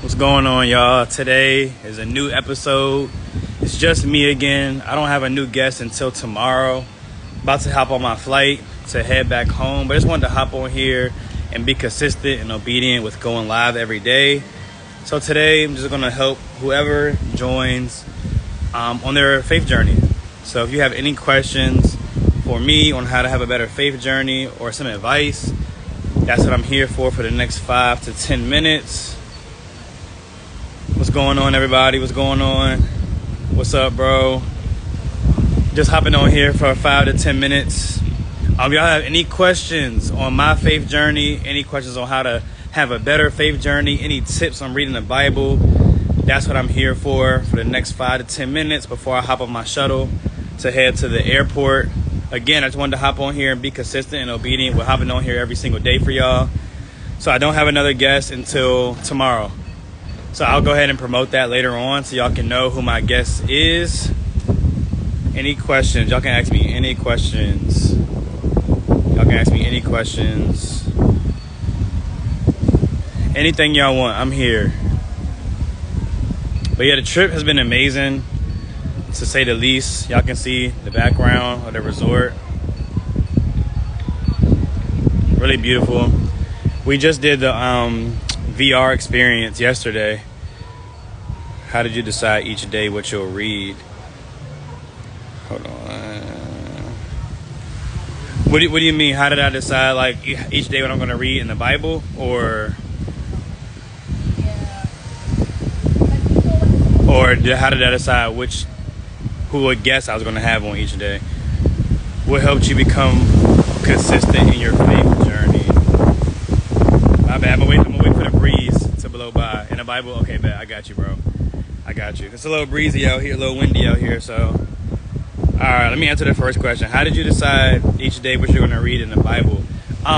What's going on, y'all? Today is a new episode. It's just me again. I don't have a new guest until tomorrow. About to hop on my flight to head back home, but I just wanted to hop on here and be consistent and obedient with going live every day. So today I'm just going to help whoever joins on their faith journey. So if you have any questions for me on how to have a better faith journey or some advice, that's what I'm here for the next 5 to 10 minutes. What's going on, everybody? What's going on? What's up, bro? Just hopping on here for 5 to 10 minutes. Y'all have any questions on my faith journey, any questions on how to have a better faith journey, any tips on reading the Bible, that's what I'm here for the next 5 to 10 minutes before I hop on my shuttle to head to the airport. Again, I just wanted to hop on here and be consistent and obedient with hopping on here every single day for y'all. So I don't have another guest until tomorrow. So I'll go ahead and promote that later on so y'all can know who my guest is. Any questions? Y'all can ask me any questions. Y'all can ask me any questions. Anything y'all want, I'm here. But yeah, the trip has been amazing, to say the least. Y'all can see the background of the resort. Really beautiful. We just did the VR experience yesterday. How did you decide each day what you'll read? Hold on. What do you mean? How did I decide like each day what I'm going to read in the Bible, or how did I decide who a guest I was going to have on each day? What helped you become consistent in your faith journey? My bad. I'm gonna wait for the breeze to blow by. In the Bible, okay, bet. I got you, bro. I got you. It's a little breezy out here, a little windy out here, so. All right, let me answer the first question. How did you decide each day what you're going to read in the Bible?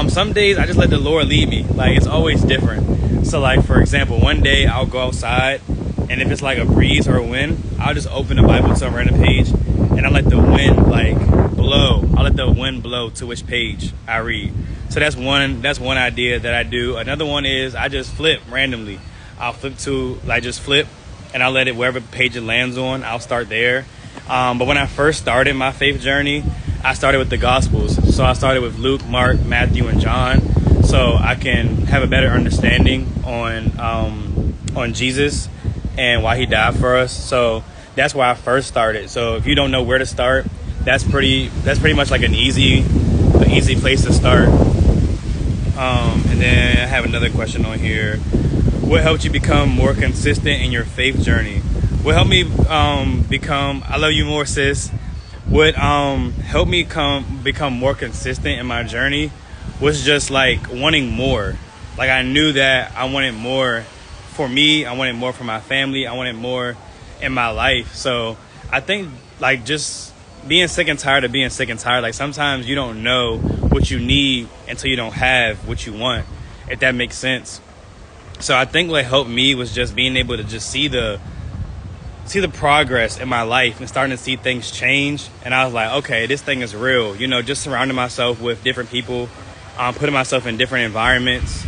Some days I just let the Lord lead me. Like, it's always different. So, like, for example, one day I'll go outside, and if it's like a breeze or a wind, I'll just open the Bible to a random page, and I'll let the wind, like, blow. I'll let the wind blow to which page I read. So that's one idea that I do. Another one is I just flip randomly. I'll flip to, like, just flip, and I'll let it, wherever page it lands on, I'll start there. But when I first started my faith journey, I started with the Gospels. So I started with Luke, Mark, Matthew, and John, so I can have a better understanding on Jesus and why he died for us. So that's where I first started. So if you don't know where to start, that's pretty much like an easy place to start. And then I have another question on here. What helped you become more consistent in your faith journey? What helped me become, I love you more, sis. What helped me become more consistent in my journey was just like wanting more. Like, I knew that I wanted more for me. I wanted more for my family. I wanted more in my life. So I think, like, just being sick and tired of being sick and tired. Like, sometimes you don't know what you need until you don't have what you want, if that makes sense. So I think what helped me was just being able to just see the progress in my life and starting to see things change. And I was like, okay, this thing is real. You know, just surrounding myself with different people, putting myself in different environments,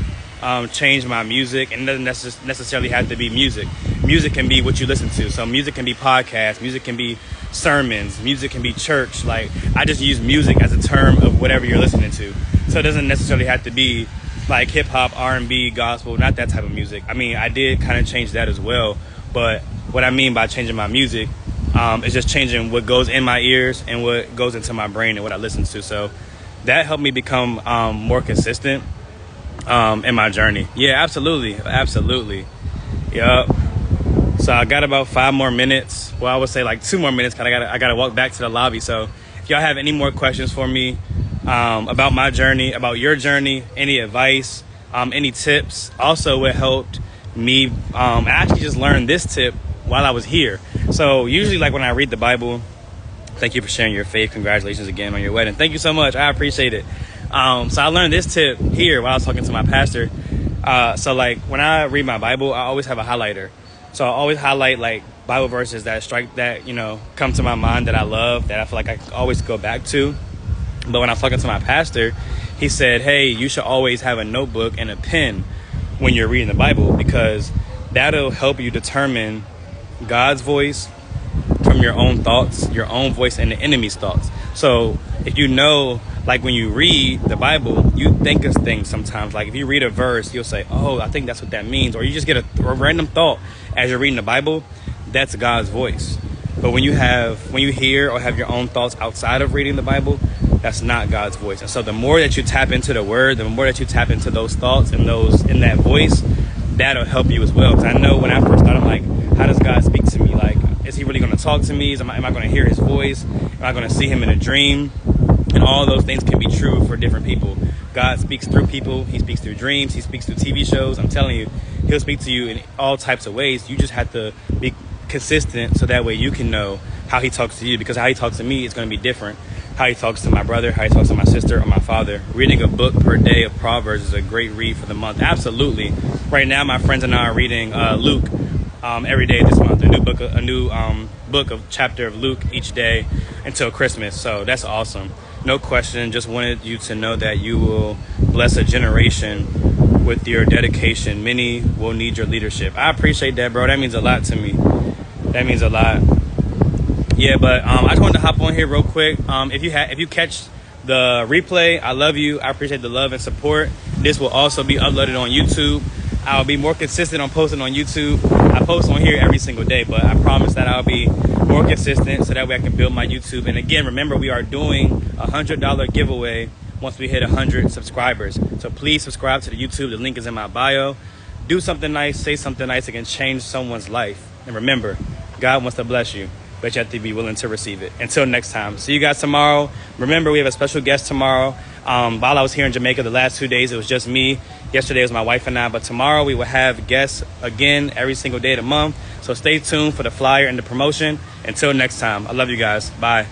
change my music. And it doesn't necessarily have to be music. Music can be what you listen to. So music can be podcasts, music can be sermons, music can be church. Like, I just use music as a term of whatever you're listening to. So it doesn't necessarily have to be like hip hop, R&B, gospel, not that type of music. I mean, I did kind of change that as well. But what I mean by changing my music is just changing what goes in my ears and what goes into my brain and what I listen to. So that helped me become more consistent in my journey. Yeah, absolutely. Yup. So I got about 5 more minutes. Well, I would say like 2 more minutes because I gotta walk back to the lobby. So if y'all have any more questions for me about my journey, about your journey, any advice, any tips, also what helped me, I actually just learned this tip while I was here. So usually, like, when I read the Bible, thank you for sharing your faith. Congratulations again on your wedding. Thank you so much. I appreciate it. So I learned this tip here while I was talking to my pastor. So like when I read my Bible, I always have a highlighter. So I always highlight like Bible verses that come to my mind that I love, that I feel like I always go back to. But when I was talking to my pastor, he said, hey, you should always have a notebook and a pen when you're reading the Bible, because that'll help you determine God's voice from your own thoughts, your own voice, and the enemy's thoughts. So if you know, like when you read the Bible, you think of things sometimes. Like if you read a verse, you'll say, oh, I think that's what that means. Or you just get a random thought as you're reading the Bible. That's God's voice. But when you hear or have your own thoughts outside of reading the Bible, that's not God's voice. And so the more that you tap into the word, the more that you tap into those thoughts and in that voice, that'll help you as well. Because I know when I first started, I'm like, how does God speak to me? Like, is he really going to talk to me? Am I going to hear his voice? Am I going to see him in a dream? And all those things can be true for different people. God speaks through people. He speaks through dreams. He speaks through TV shows. I'm telling you, he'll speak to you in all types of ways. You just have to be consistent so that way you can know how he talks to you, because how he talks to me is going to be different. How he talks to my brother, how he talks to my sister or my father. Reading a book per day of Proverbs is a great read for the month. Absolutely. Right now, my friends and I are reading Luke every day this month. A new book of chapter of Luke each day until Christmas. So that's awesome. No question. Just wanted you to know that you will bless a generation with your dedication. Many will need your leadership. I appreciate that, bro. That means a lot to me. That means a lot. Yeah, but I just wanted to hop on here real quick. If you catch the replay, I love you. I appreciate the love and support. This will also be uploaded on YouTube. I'll be more consistent on posting on YouTube. I post on here every single day, but I promise that I'll be more consistent so that way I can build my YouTube. And again, remember, we are doing a $100 giveaway once we hit 100 subscribers. So please subscribe to the YouTube. The link is in my bio. Do something nice, say something nice that can change someone's life. And remember, God wants to bless you, but you have to be willing to receive it. Until next time, see you guys tomorrow. Remember, we have a special guest tomorrow. While I was here in Jamaica the last 2 days, it was just me. Yesterday was my wife and I, but tomorrow we will have guests again every single day of the month. So stay tuned for the flyer and the promotion. Until next time, I love you guys. Bye.